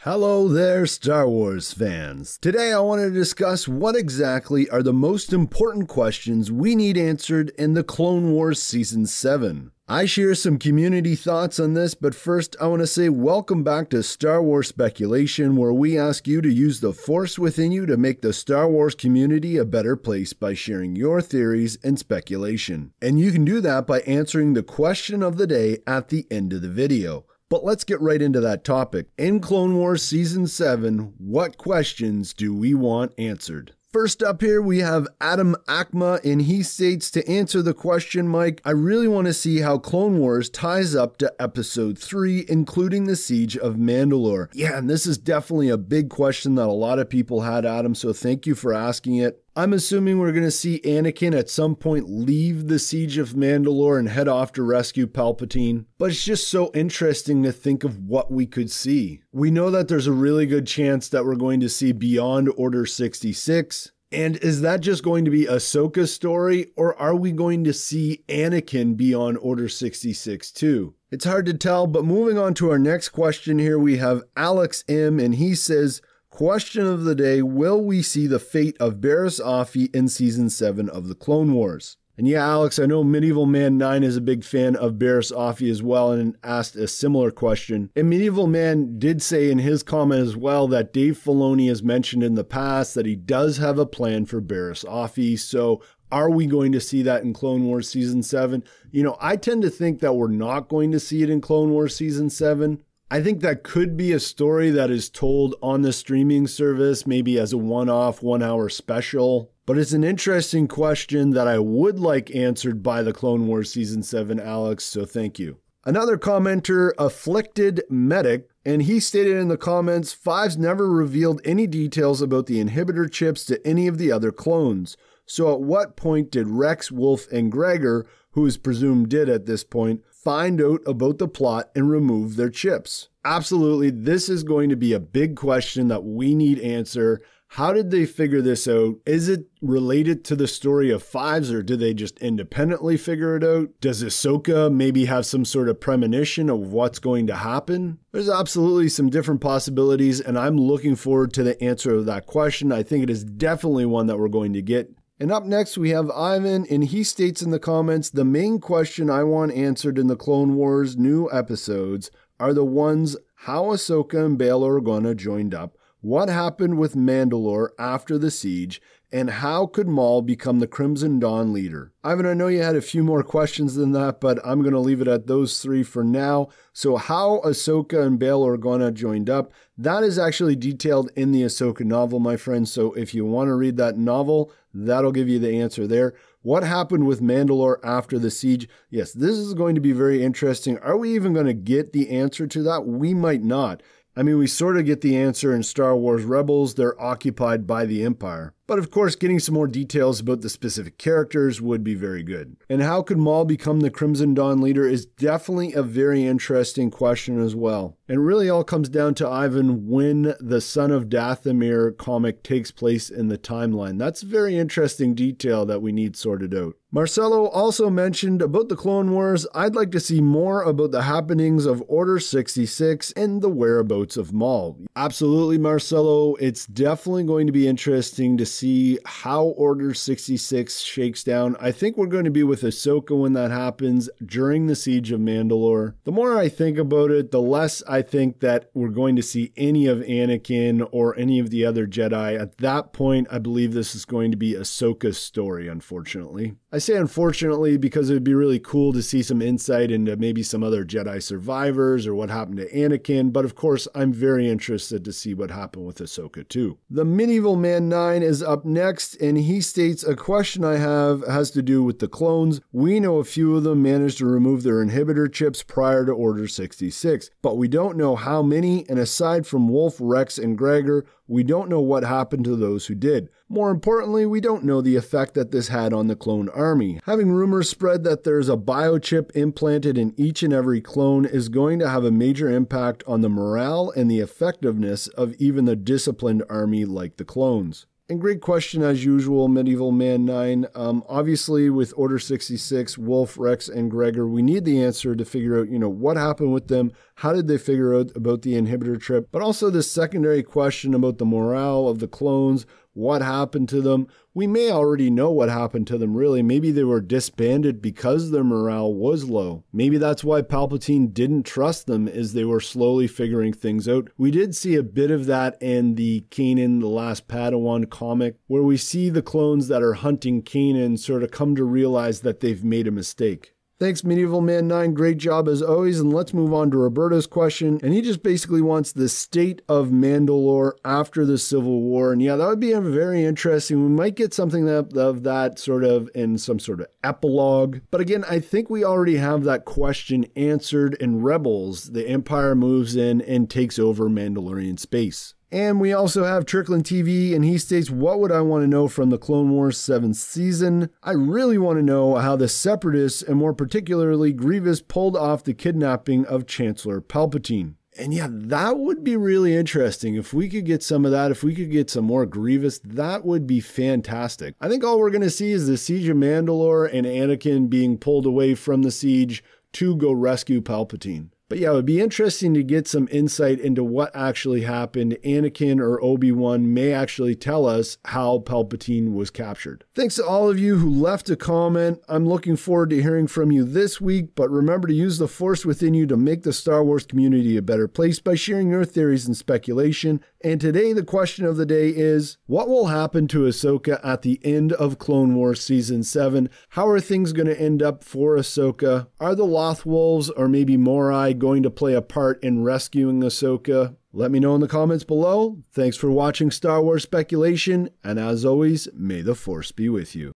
Hello there, Star Wars fans. Today I want to discuss what exactly are the most important questions we need answered in the Clone Wars Season 7. I share some community thoughts on this, but first I want to say welcome back to Star Wars Speculation, where we ask you to use the Force within you to make the Star Wars community a better place by sharing your theories and speculation. And you can do that by answering the question of the day at the end of the video. But let's get right into that topic. In Clone Wars Season 7, what questions do we want answered? First up here, we have Adam Akma, and he states, to answer the question, Mike, I really want to see how Clone Wars ties up to Episode 3, including the Siege of Mandalore. Yeah, and this is definitely a big question that a lot of people had, Adam, so thank you for asking it. I'm assuming we're going to see Anakin at some point leave the Siege of Mandalore and head off to rescue Palpatine. But it's just so interesting to think of what we could see. We know that there's a really good chance that we're going to see Beyond Order 66. And is that just going to be Ahsoka's story, or are we going to see Anakin Beyond Order 66 too? It's hard to tell, but moving on to our next question here, we have Alex M, and he says, question of the day, will we see the fate of Barriss Offee in Season 7 of the Clone Wars? And yeah, Alex, I know Medieval Man 9 is a big fan of Barriss Offee as well and asked a similar question. And Medieval Man did say in his comment as well that Dave Filoni has mentioned in the past that he does have a plan for Barriss Offee. So are we going to see that in Clone Wars Season 7? You know, I tend to think that we're not going to see it in Clone Wars Season 7. I think that could be a story that is told on the streaming service, maybe as a one-off, 1 hour special. But it's an interesting question that I would like answered by the Clone Wars Season 7, Alex, so thank you. Another commenter, Afflicted Medic, and he stated in the comments, Fives never revealed any details about the inhibitor chips to any of the other clones. So at what point did Rex, Wolf, and Gregor, who is presumed dead at this point, find out about the plot and remove their chips? Absolutely, this is going to be a big question that we need answer. How did they figure this out? Is it related to the story of Fives, or did they just independently figure it out? Does Ahsoka maybe have some sort of premonition of what's going to happen? There's absolutely some different possibilities, and I'm looking forward to the answer of that question. I think it is definitely one that we're going to get. And up next, we have Ivan, and he states in the comments, the main question I want answered in the Clone Wars new episodes are the ones how Ahsoka and Bail Organa joined up, what happened with Mandalore after the siege, and how could Maul become the Crimson Dawn leader? Ivan, I know you had a few more questions than that, but I'm going to leave it at those three for now. So how Ahsoka and Bail Organa joined up, that is actually detailed in the Ahsoka novel, my friend. So if you want to read that novel, that'll give you the answer there. What happened with Mandalore after the siege? Yes, this is going to be very interesting. Are we even going to get the answer to that? We might not. I mean, we sort of get the answer in Star Wars Rebels. They're occupied by the Empire. But of course, getting some more details about the specific characters would be very good. And how could Maul become the Crimson Dawn leader is definitely a very interesting question as well. And it really all comes down to, Ivan, when the Son of Dathomir comic takes place in the timeline. That's a very interesting detail that we need sorted out. Marcelo also mentioned about the Clone Wars, I'd like to see more about the happenings of Order 66 and the whereabouts of Maul. Absolutely, Marcelo. It's definitely going to be interesting to see how Order 66 shakes down. I think we're going to be with Ahsoka when that happens during the Siege of Mandalore. The more I think about it, the less I think that we're going to see any of Anakin or any of the other Jedi. At that point, I believe this is going to be Ahsoka's story, unfortunately. I say unfortunately because it would be really cool to see some insight into maybe some other Jedi survivors or what happened to Anakin, but of course I'm very interested to see what happened with Ahsoka too. The Medieval Man 9 is up next, and he states, a question I have has to do with the clones. We know a few of them managed to remove their inhibitor chips prior to Order 66, but we don't know how many, and aside from Wolf, Rex, and Gregor, we don't know what happened to those who did. More importantly, we don't know the effect that this had on the clone army. Having rumors spread that there's a biochip implanted in each and every clone is going to have a major impact on the morale and the effectiveness of even the disciplined army like the clones. And great question as usual, Medieval Man 9. Obviously, with Order 66, Wolf, Rex, and Gregor, we need the answer to figure out, what happened with them. How did they figure out about the inhibitor trip? But also the secondary question about the morale of the clones. What happened to them? We may already know what happened to them, really. Maybe they were disbanded because their morale was low. Maybe that's why Palpatine didn't trust them, as they were slowly figuring things out. We did see a bit of that in the Kanan, the Last Padawan comic, where we see the clones that are hunting Kanan sort of come to realize that they've made a mistake. Thanks, Medieval Man 9. Great job as always. And let's move on to Roberto's question. And he just basically wants the state of Mandalore after the Civil War. And yeah, that would be very interesting. We might get something of that sort of in some sort of epilogue. But again, I think we already have that question answered in Rebels. The Empire moves in and takes over Mandalorian space. And we also have Trickland TV, and he states, what would I want to know from the Clone Wars 7th season? I really want to know how the Separatists, and more particularly Grievous, pulled off the kidnapping of Chancellor Palpatine. And yeah, that would be really interesting. If we could get some of that, if we could get some more Grievous, that would be fantastic. I think all we're going to see is the Siege of Mandalore and Anakin being pulled away from the siege to go rescue Palpatine. But yeah, it would be interesting to get some insight into what actually happened. Anakin or Obi-Wan may actually tell us how Palpatine was captured. Thanks to all of you who left a comment. I'm looking forward to hearing from you this week, but remember to use the Force within you to make the Star Wars community a better place by sharing your theories and speculation. And today, the question of the day is, what will happen to Ahsoka at the end of Clone Wars Season 7? How are things going to end up for Ahsoka? Are the Lothwolves or maybe Morai going to play a part in rescuing Ahsoka? Let me know in the comments below. Thanks for watching Star Wars Speculation, and as always, may the Force be with you.